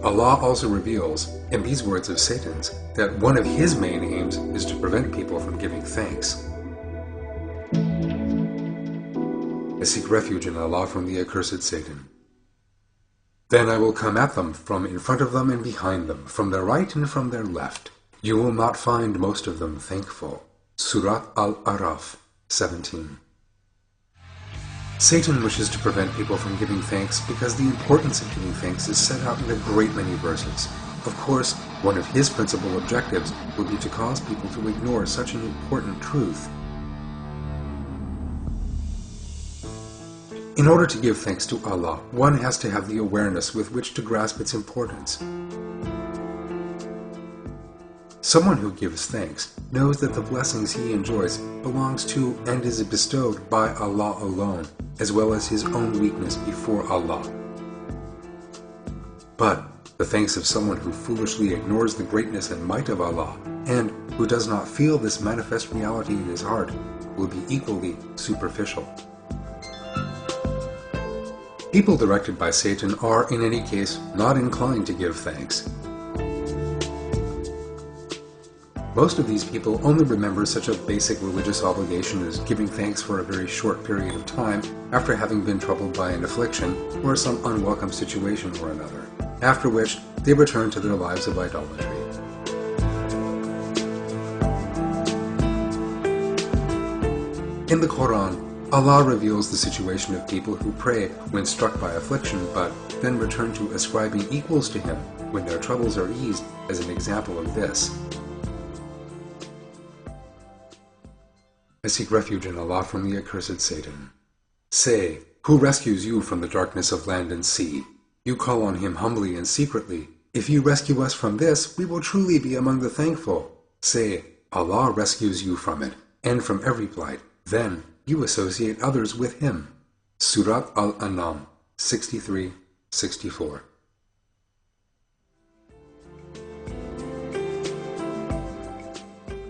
Allah also reveals, in these words of Satan's, that one of his main aims is to prevent people from giving thanks. I seek refuge in Allah from the accursed Satan. Then I will come at them from in front of them and behind them, from their right and from their left. You will not find most of them thankful. Surat Al-Araf 17. Satan wishes to prevent people from giving thanks because the importance of giving thanks is set out in a great many verses. Of course, one of his principal objectives would be to cause people to ignore such an important truth. In order to give thanks to Allah, one has to have the awareness with which to grasp its importance. Someone who gives thanks knows that the blessings he enjoys belongs to and is bestowed by Allah alone, as well as his own weakness before Allah. But the thanks of someone who foolishly ignores the greatness and might of Allah, and who does not feel this manifest reality in his heart, will be equally superficial. People directed by Satan are, in any case, not inclined to give thanks. Most of these people only remember such a basic religious obligation as giving thanks for a very short period of time after having been troubled by an affliction or some unwelcome situation or another, after which they return to their lives of idolatry. In the Quran, Allah reveals the situation of people who pray when struck by affliction but then return to ascribing equals to Him when their troubles are eased as an example of this. I seek refuge in Allah from the accursed Satan. Say, who rescues you from the darkness of land and sea? You call on Him humbly and secretly. If you rescue us from this, we will truly be among the thankful. Say, Allah rescues you from it, and from every plight. Then you associate others with Him. Surat Al-An'am 63-64.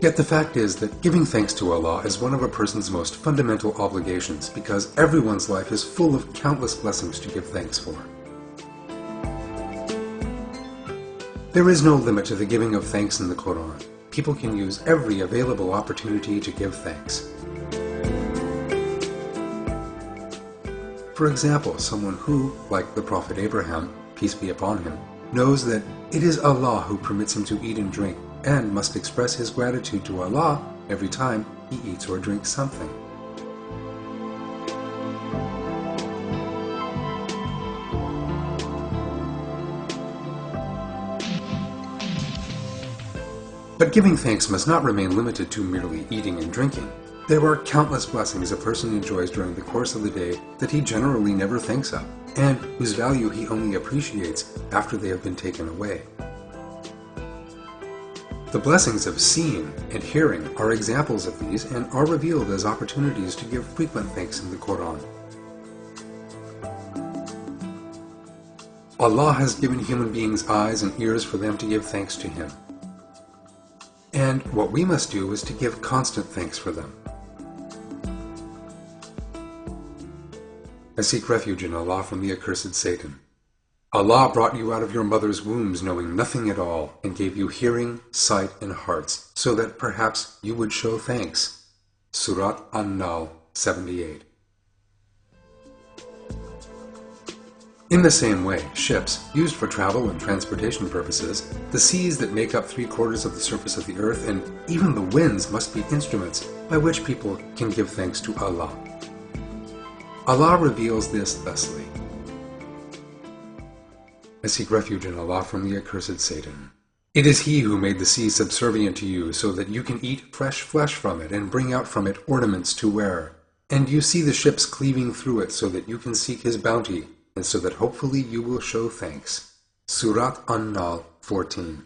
Yet the fact is that giving thanks to Allah is one of a person's most fundamental obligations because everyone's life is full of countless blessings to give thanks for. There is no limit to the giving of thanks in the Quran. People can use every available opportunity to give thanks. For example, someone who, like the Prophet Abraham, peace be upon him, knows that it is Allah who permits him to eat and drink, and must express his gratitude to Allah every time he eats or drinks something. But giving thanks must not remain limited to merely eating and drinking. There are countless blessings a person enjoys during the course of the day that he generally never thinks of, and whose value he only appreciates after they have been taken away. The blessings of seeing and hearing are examples of these and are revealed as opportunities to give frequent thanks in the Quran. Allah has given human beings eyes and ears for them to give thanks to Him. And what we must do is to give constant thanks for them. I seek refuge in Allah from the accursed Satan. Allah brought you out of your mother's wombs knowing nothing at all, and gave you hearing, sight, and hearts, so that perhaps you would show thanks. Surat An-Nahl 78. In the same way, ships, used for travel and transportation purposes, the seas that make up 3/4 of the surface of the earth, and even the winds must be instruments by which people can give thanks to Allah. Allah reveals this thusly. I seek refuge in Allah from the accursed Satan. It is He who made the sea subservient to you so that you can eat fresh flesh from it and bring out from it ornaments to wear. And you see the ships cleaving through it so that you can seek His bounty, and so that hopefully you will show thanks. Surat An-Nahl 14.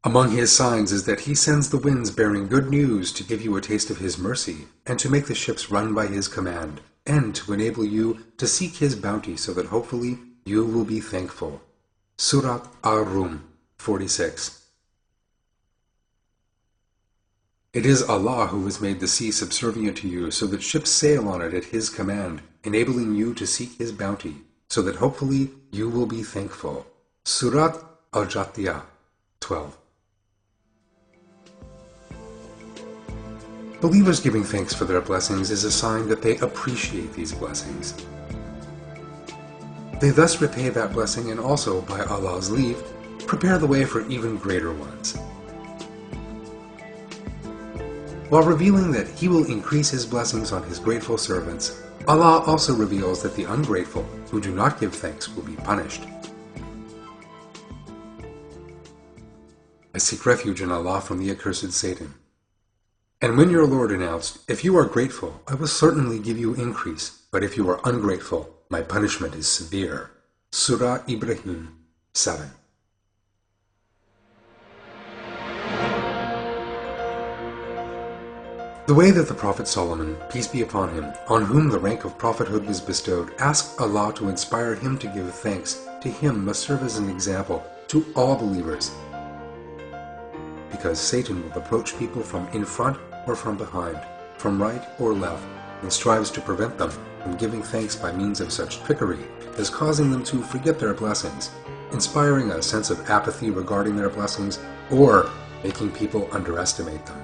Among His signs is that He sends the winds bearing good news to give you a taste of His mercy, and to make the ships run by His command, and to enable you to seek His bounty so that hopefully you will be thankful. Surat Ar-Rum 46. It is Allah who has made the sea subservient to you so that ships sail on it at His command, enabling you to seek His bounty, so that hopefully you will be thankful. Surat Al-Jathiyah 12. Believers giving thanks for their blessings is a sign that they appreciate these blessings. They thus repay that blessing and also, by Allah's leave, prepare the way for even greater ones. While revealing that He will increase His blessings on His grateful servants, Allah also reveals that the ungrateful who do not give thanks will be punished. I seek refuge in Allah from the accursed Satan. And when your Lord announced, "If you are grateful, I will certainly give you increase, but if you are ungrateful, my punishment is severe." Surah Ibrahim 7. The way that the Prophet Solomon, peace be upon him, on whom the rank of prophethood was bestowed, asked Allah to inspire him to give thanks to Him must serve as an example to all believers, because Satan will approach people from in front or from behind, from right or left, and strives to prevent them from giving thanks by means of such trickery as causing them to forget their blessings, inspiring a sense of apathy regarding their blessings, or making people underestimate them.